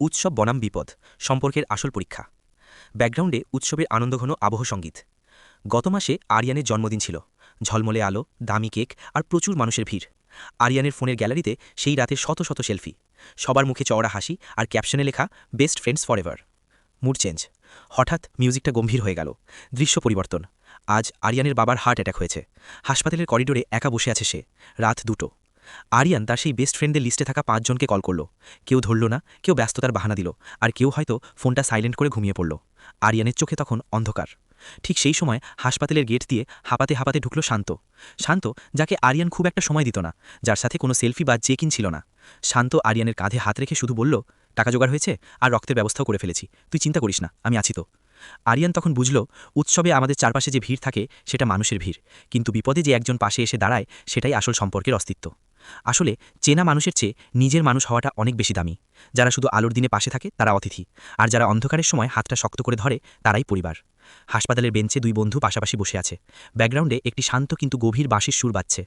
উৎসব বনাম বিপদ সম্পর্কের আসল পরীক্ষা। ব্যাকগ্রাউন্ডে উৎসবের আনন্দঘন আবহ সঙ্গীত। গত মাসে আরিয়ানের জন্মদিন ছিল। ঝলমলে আলো, দামি কেক আর প্রচুর মানুষের ভিড়। আরিয়ানের ফোনের গ্যালারিতে সেই রাতের শত শত সেলফি। সবার মুখে চওড়া হাসি আর ক্যাপশনে লেখা best friends forever. Mood change. হঠাৎ মিউজিকটা গম্ভীর হয়ে গেল। দৃশ্য পরিবর্তন। আজ আরিয়ানের বাবার হার্ট অ্যাটাক হয়েছে। হাসপাতালের করিডোরে একা বসে আছে সে। রাত 2টো। আরিয়ান তার সেই বেস্ট ফ্রেন্ডদের লিস্টে থাকা 5জনকে কল করল। কেউ ধরল না, কেউ ব্যস্ততার বাহানা দিল, আর কেউ হয়তো ফোনটা সাইলেন্ট করে ঘুমিয়ে পড়ল। আরিয়ানের চোখে তখন অন্ধকার। ঠিক সেই সময় হাসপাতালের গেট দিয়ে হাঁপাতে হাঁপাতে ঢুকল শান্ত। শান্ত, যাকে আরিয়ান খুব একটা সময় দিত না, যার সাথে কোনো সেলফি বা চেক ইন ছিল না। শান্ত আরিয়ানের কাঁধে হাত রেখে শুধু বলল, টাকা জোগাড় হয়েছে, আর রক্তের ব্যবস্থাও করে ফেলেছি, তুই চিন্তা করিস না, আমি আছি তো। আরিয়ান তখন বুঝল, উৎসবে আমাদের চারপাশে যে ভিড় থাকে সেটা মানুষের ভিড়, কিন্তু বিপদে যে একজন পাশে এসে দাঁড়ায় সেটাই আসল সম্পর্কের অস্তিত্ব। আসলে চেনা মানুষের চেয়ে নিজের মানুষ হওয়াটা অনেক বেশি দামি। যারা শুধু আলোর দিনে পাশে থাকে তারা অতিথি, আর যারা অন্ধকারের সময় হাতটা শক্ত করে ধরে তারাই পরিবার। হাসপাতালের বেঞ্চে দুই বন্ধু পাশাপাশি বসে আছে। ব্যাকগ্রাউন্ডে একটি শান্ত কিন্তু গভীর বাঁশির সুর বাজছে।